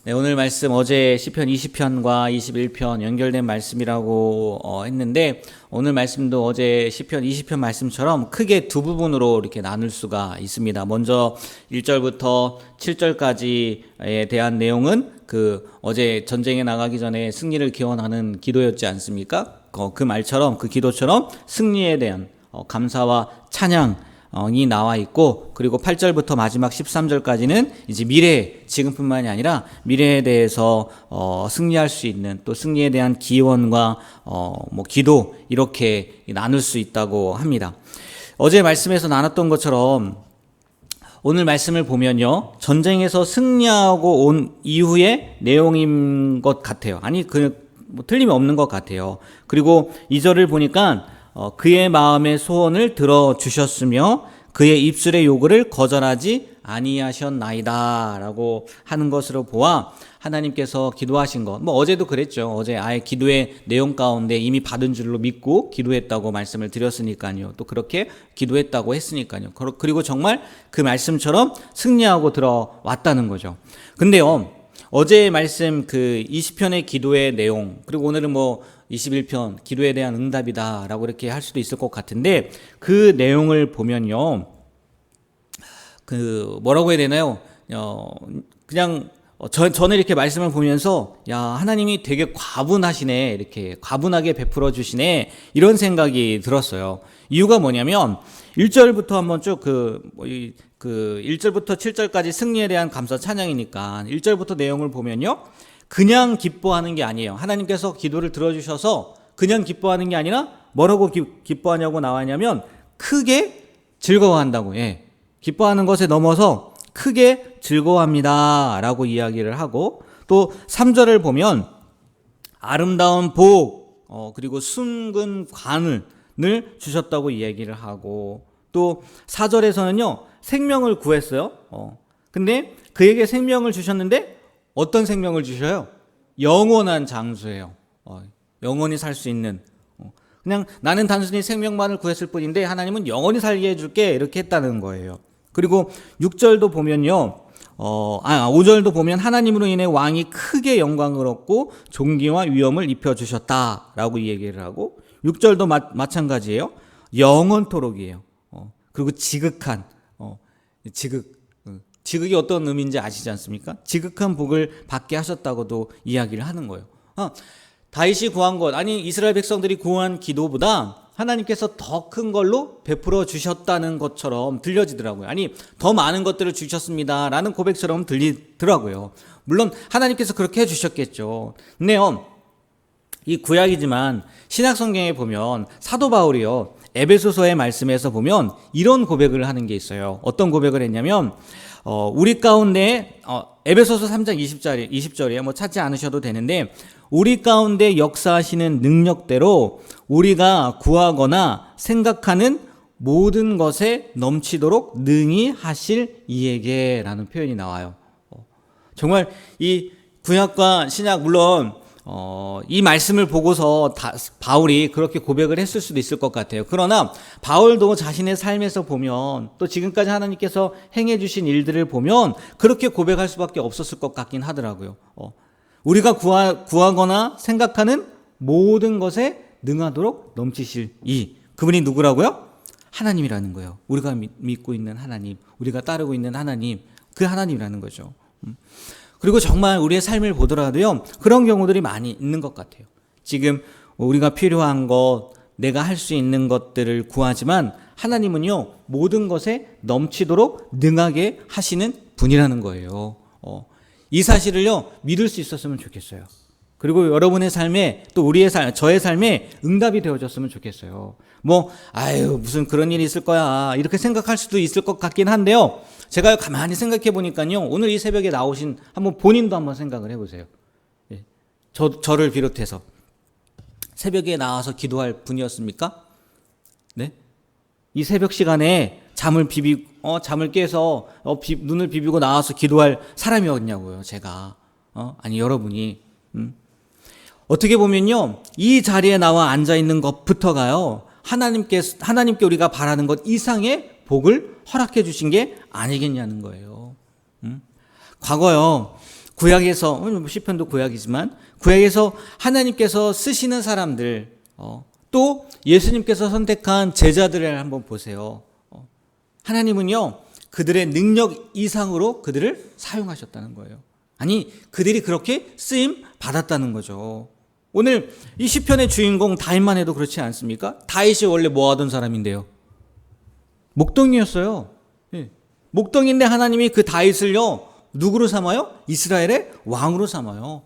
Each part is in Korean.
네, 오늘 말씀 어제 시편 20편과 21편 연결된 말씀이라고 했는데 오늘 말씀도 어제 시편 20편 말씀처럼 크게 두 부분으로 이렇게 나눌 수가 있습니다. 먼저 1절부터 7절까지에 대한 내용은 어제 전쟁에 나가기 전에 승리를 기원하는 기도였지 않습니까? 그 말처럼 그 기도처럼 승리에 대한 감사와 찬양이 나와 있고, 그리고 8절부터 마지막 13절까지는 이제 미래, 지금뿐만이 아니라 미래에 대해서 승리할 수 있는, 또 승리에 대한 기원과 기도, 이렇게 나눌 수 있다고 합니다. 어제 말씀에서 나눴던 것처럼 오늘 말씀을 보면요, 전쟁에서 승리하고 온 이후의 내용인 것 같아요. 아니, 틀림이 없는 것 같아요. 그리고 2절을 보니까 그의 마음의 소원을 들어주셨으며 그의 입술의 요구를 거절하지 아니하셨나이다 라고 하는 것으로 보아 하나님께서 기도하신 것, 어제도 그랬죠. 어제 아예 기도의 내용 가운데 이미 받은 줄로 믿고 기도했다고 말씀을 드렸으니까요. 또 그렇게 기도했다고 했으니까요. 그리고 정말 그 말씀처럼 승리하고 들어왔다는 거죠. 근데요, 어제의 말씀 20편의 기도의 내용, 그리고 오늘은 21편 기도에 대한 응답이다 라고 이렇게 할 수도 있을 것 같은데, 그 내용을 보면요, 뭐라고 해야 되나요? 그냥 저는 이렇게 말씀을 보면서 야, 하나님이 되게 과분하시네, 이렇게 과분하게 베풀어 주시네, 이런 생각이 들었어요. 이유가 뭐냐면 1절부터 한번 쭉 1절부터 7절까지 승리에 대한 감사 찬양이니까 1절부터 내용을 보면요, 그냥 기뻐하는 게 아니에요. 하나님께서 기도를 들어주셔서 그냥 기뻐하는 게 아니라 뭐라고 기뻐하냐고 나왔냐면 크게 즐거워한다고. 예. 기뻐하는 것에 넘어서 크게 즐거워합니다 라고 이야기를 하고, 또 3절을 보면 아름다운 복, 그리고 순근 관을 주셨다고 이야기를 하고, 또 4절에서는요 생명을 구했어요. 근데 그에게 생명을 주셨는데 어떤 생명을 주셔요? 영원한 장수예요. 영원히 살 수 있는. 그냥 나는 단순히 생명만을 구했을 뿐인데 하나님은 영원히 살게 해줄게, 이렇게 했다는 거예요. 그리고 6절도 보면요, 5절도 보면 하나님으로 인해 왕이 크게 영광을 얻고 존귀와 위엄을 입혀주셨다라고 이 얘기를 하고, 6절도 마찬가지예요. 영원토록이에요. 그리고 지극한, 지극이 어떤 의미인지 아시지 않습니까? 지극한 복을 받게 하셨다고도 이야기를 하는 거예요. 다윗이 구한 것, 아니 이스라엘 백성들이 구한 기도보다 하나님께서 더 큰 걸로 베풀어 주셨다는 것처럼 들려지더라고요. 아니 더 많은 것들을 주셨습니다 라는 고백처럼 들리더라고요. 물론 하나님께서 그렇게 해주셨겠죠. 근데요, 이 구약이지만 신약 성경에 보면 사도 바울이요, 에베소서의 말씀에서 보면 이런 고백을 하는 게 있어요. 어떤 고백을 했냐면 우리 가운데 에베소서 3장 20절이에요. 찾지 않으셔도 되는데, 우리 가운데 역사하시는 능력대로 우리가 구하거나 생각하는 모든 것에 넘치도록 능히 하실 이에게 라는 표현이 나와요. 정말 이 구약과 신약, 물론 이 말씀을 보고서 바울이 그렇게 고백을 했을 수도 있을 것 같아요. 그러나 바울도 자신의 삶에서 보면, 또 지금까지 하나님께서 행해 주신 일들을 보면 그렇게 고백할 수밖에 없었을 것 같긴 하더라고요. 우리가 구하거나 생각하는 모든 것에 능하도록 넘치실 그분이 누구라고요? 하나님이라는 거예요. 우리가 믿고 있는 하나님, 우리가 따르고 있는 하나님, 그 하나님이라는 거죠. 그리고 정말 우리의 삶을 보더라도요, 그런 경우들이 많이 있는 것 같아요. 지금 우리가 필요한 것, 내가 할 수 있는 것들을 구하지만 하나님은요, 모든 것에 넘치도록 능하게 하시는 분이라는 거예요. 이 사실을요, 믿을 수 있었으면 좋겠어요. 그리고 여러분의 삶에, 또 우리의 저의 삶에 응답이 되어졌으면 좋겠어요. 무슨 그런 일이 있을 거야, 이렇게 생각할 수도 있을 것 같긴 한데요, 제가 가만히 생각해 보니까요, 오늘 이 새벽에 나오신 본인도 한번 생각을 해보세요. 예. 저를 비롯해서 새벽에 나와서 기도할 분이었습니까? 네? 이 새벽 시간에 잠을 깨서 눈을 비비고 나와서 기도할 사람이었냐고요, 제가. 아니 여러분이. 어떻게 보면요, 이 자리에 나와 앉아 있는 것부터가요, 하나님께 우리가 바라는 것 이상의 복을 허락해 주신 게 아니겠냐는 거예요. 과거요, 구약에서, 시편도 구약이지만 구약에서 하나님께서 쓰시는 사람들, 또 예수님께서 선택한 제자들을 한번 보세요. 하나님은요, 그들의 능력 이상으로 그들을 사용하셨다는 거예요. 아니, 그들이 그렇게 쓰임 받았다는 거죠. 오늘 이 시편의 주인공 다윗만 해도 그렇지 않습니까? 다윗이 원래 뭐 하던 사람인데요? 목동이었어요. 예. 목동인데 하나님이 그 다윗을요, 누구로 삼아요? 이스라엘의 왕으로 삼아요.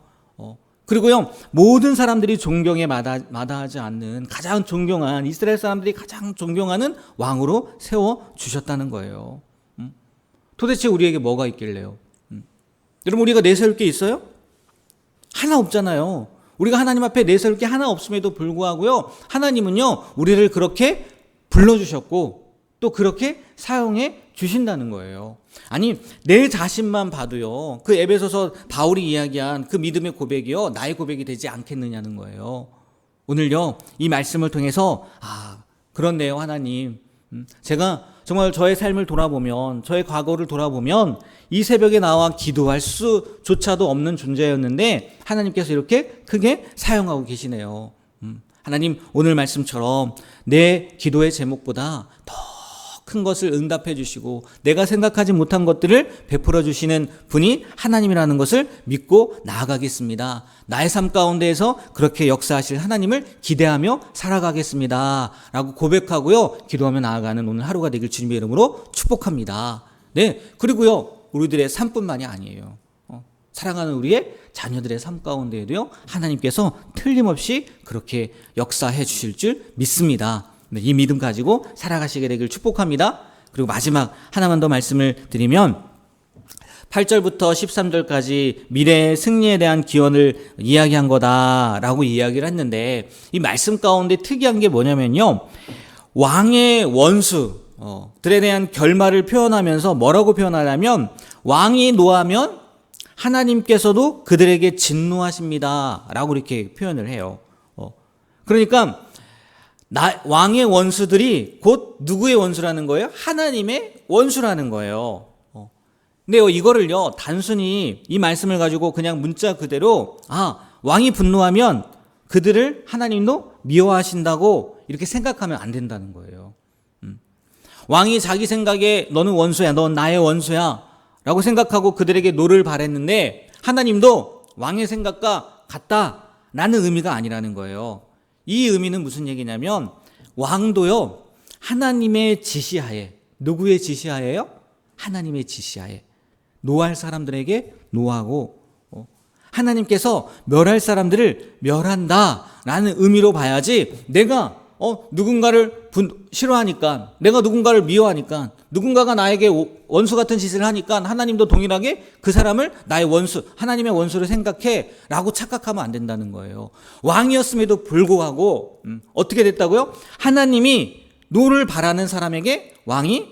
그리고요, 모든 사람들이 존경에 마다하지 않는 가장 존경한, 이스라엘 사람들이 가장 존경하는 왕으로 세워주셨다는 거예요. 도대체 우리에게 뭐가 있길래요? 여러분, 우리가 내세울 게 있어요? 하나 없잖아요. 우리가 하나님 앞에 내세울 게 하나 없음에도 불구하고요, 하나님은요, 우리를 그렇게 불러주셨고 또 그렇게 사용해 주신다는 거예요. 아니, 내 자신만 봐도요, 그 에베소서 바울이 이야기한 그 믿음의 고백이요, 나의 고백이 되지 않겠느냐는 거예요. 오늘요, 이 말씀을 통해서 그렇네요, 하나님. 제가 정말 저의 삶을 돌아보면, 저의 과거를 돌아보면 이 새벽에 나와 기도할 수조차도 없는 존재였는데 하나님께서 이렇게 크게 사용하고 계시네요. 하나님, 오늘 말씀처럼 내 기도의 제목보다 더 큰 것을 응답해 주시고 내가 생각하지 못한 것들을 베풀어 주시는 분이 하나님이라는 것을 믿고 나아가겠습니다. 나의 삶 가운데에서 그렇게 역사하실 하나님을 기대하며 살아가겠습니다 라고 고백하고요, 기도하며 나아가는 오늘 하루가 되길 주님의 이름으로 축복합니다. 네, 그리고요, 우리들의 삶뿐만이 아니에요. 사랑하는 우리의 자녀들의 삶 가운데에도요, 하나님께서 틀림없이 그렇게 역사해 주실 줄 믿습니다. 이 믿음 가지고 살아가시게 되길 축복합니다. 그리고 마지막 하나만 더 말씀을 드리면 8절부터 13절까지 미래의 승리에 대한 기원을 이야기한 거다라고 이야기를 했는데, 이 말씀 가운데 특이한 게 뭐냐면요, 왕의 원수들에 대한 결말을 표현하면서 뭐라고 표현하냐면, 왕이 노하면 하나님께서도 그들에게 진노하십니다 라고 이렇게 표현을 해요. 그러니까 왕의 원수들이 곧 누구의 원수라는 거예요? 하나님의 원수라는 거예요. 근데 이거를요, 단순히 이 말씀을 가지고 그냥 문자 그대로 왕이 분노하면 그들을 하나님도 미워하신다고 이렇게 생각하면 안 된다는 거예요. 왕이 자기 생각에 너는 원수야, 넌 나의 원수야 라고 생각하고 그들에게 노를 바랬는데 하나님도 왕의 생각과 같다라는 의미가 아니라는 거예요. 이 의미는 무슨 얘기냐면, 왕도요, 하나님의 지시하에, 누구의 지시하에요? 하나님의 지시하에 노할 사람들에게 노하고, 하나님께서 멸할 사람들을 멸한다라는 의미로 봐야지, 내가 누군가를 싫어하니까, 내가 누군가를 미워하니까, 누군가가 나에게 원수 같은 짓을 하니까 하나님도 동일하게 그 사람을 나의 원수, 하나님의 원수로 생각해 라고 착각하면 안 된다는 거예요. 왕이었음에도 불구하고 어떻게 됐다고요? 하나님이 노를 바라는 사람에게 왕이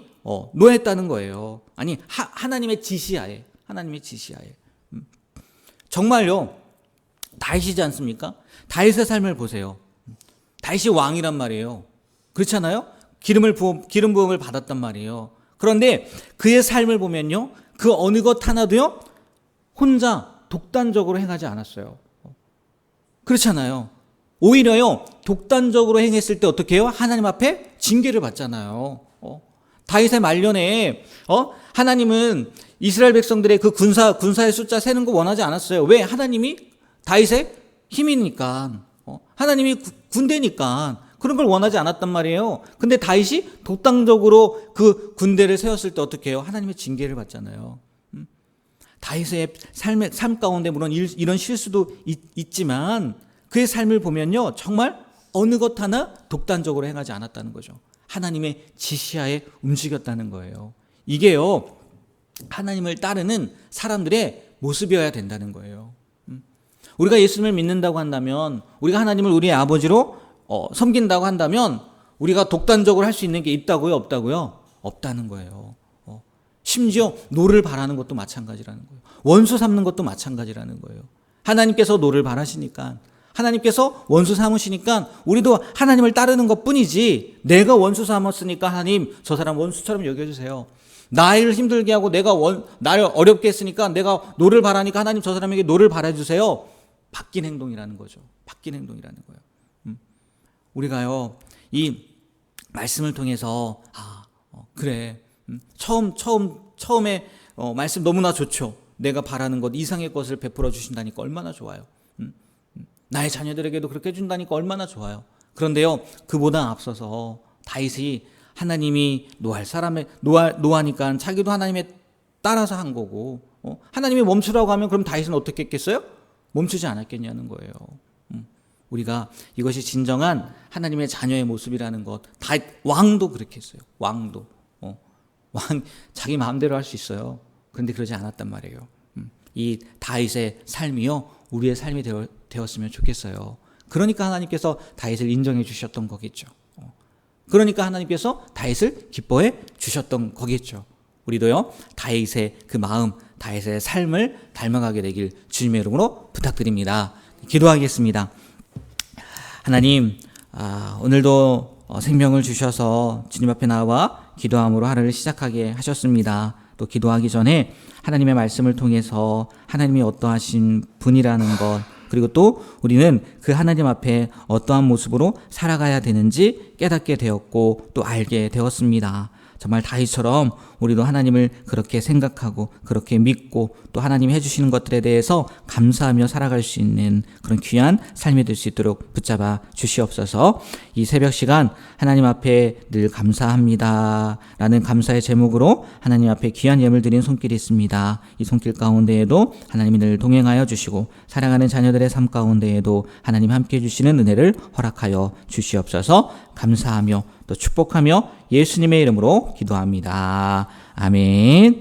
노했다는 거예요. 아니, 하나님의 지시하에, 하나님의 지시하에. 정말요, 다윗이지 않습니까? 다윗의 삶을 보세요. 다윗이 왕이란 말이에요. 그렇잖아요? 기름 부음을 받았단 말이에요. 그런데 그의 삶을 보면요, 그 어느 것 하나도요, 혼자 독단적으로 행하지 않았어요. 그렇잖아요. 오히려요, 독단적으로 행했을 때 어떻게 해요? 하나님 앞에 징계를 받잖아요. 다윗의 말년에 하나님은 이스라엘 백성들의 그 군사의 숫자 세는 거 원하지 않았어요. 왜? 하나님이 다윗의 힘이니까, 하나님이 군대니까 그런 걸 원하지 않았단 말이에요. 근데 다윗이 독단적으로 그 군대를 세웠을 때 어떻게 해요? 하나님의 징계를 받잖아요. 다윗의 삶 가운데 물론 이런 실수도 있지만 그의 삶을 보면요, 정말 어느 것 하나 독단적으로 행하지 않았다는 거죠. 하나님의 지시하에 움직였다는 거예요. 이게요, 하나님을 따르는 사람들의 모습이어야 된다는 거예요. 우리가 예수님을 믿는다고 한다면, 우리가 하나님을 우리의 아버지로 섬긴다고 한다면 우리가 독단적으로 할 수 있는 게 있다고요? 없다고요? 없다는 거예요. 심지어 노를 바라는 것도 마찬가지라는 거예요. 원수 삼는 것도 마찬가지라는 거예요. 하나님께서 노를 바라시니까, 하나님께서 원수 삼으시니까 우리도 하나님을 따르는 것뿐이지, 내가 원수 삼았으니까 하나님 저 사람 원수처럼 여겨주세요, 나를 힘들게 하고 나를 어렵게 했으니까 내가 노를 바라니까 하나님 저 사람에게 노를 바라주세요. 바뀐 행동이라는 거죠. 바뀐 행동이라는 거예요. 우리가요, 이 말씀을 통해서 그래, 처음에 말씀 너무나 좋죠. 내가 바라는 것 이상의 것을 베풀어 주신다니까 얼마나 좋아요. 나의 자녀들에게도 그렇게 해준다니까 얼마나 좋아요. 그런데요, 그보다 앞서서 다윗이 하나님이 노하니까 자기도 하나님에 따라서 한 거고, 하나님이 멈추라고 하면 그럼 다윗은 어떻게 했겠어요? 멈추지 않았겠냐는 거예요. 우리가 이것이 진정한 하나님의 자녀의 모습이라는 것, 다윗 왕도 그렇게 했어요. 왕도 왕 자기 마음대로 할 수 있어요. 그런데 그러지 않았단 말이에요. 이 다윗의 삶이요, 우리의 삶이 되었으면 좋겠어요. 그러니까 하나님께서 다윗을 인정해 주셨던 거겠죠. 그러니까 하나님께서 다윗을 기뻐해 주셨던 거겠죠. 우리도요, 다윗의 그 마음, 다윗의 삶을 닮아가게 되길 주님의 이름으로 부탁드립니다. 기도하겠습니다. 하나님, 오늘도 생명을 주셔서 주님 앞에 나와 기도함으로 하루를 시작하게 하셨습니다. 또 기도하기 전에 하나님의 말씀을 통해서 하나님이 어떠하신 분이라는 것, 그리고 또 우리는 그 하나님 앞에 어떠한 모습으로 살아가야 되는지 깨닫게 되었고 또 알게 되었습니다. 정말 다윗처럼 우리도 하나님을 그렇게 생각하고 그렇게 믿고 또 하나님이 해주시는 것들에 대해서 감사하며 살아갈 수 있는 그런 귀한 삶이 될 수 있도록 붙잡아 주시옵소서. 이 새벽 시간 하나님 앞에 늘 감사합니다 라는 감사의 제목으로 하나님 앞에 귀한 예물 드린 손길이 있습니다. 이 손길 가운데에도 하나님이 늘 동행하여 주시고 사랑하는 자녀들의 삶 가운데에도 하나님 함께해 주시는 은혜를 허락하여 주시옵소서. 감사하며 또 축복하며 예수님의 이름으로 기도합니다. 아멘.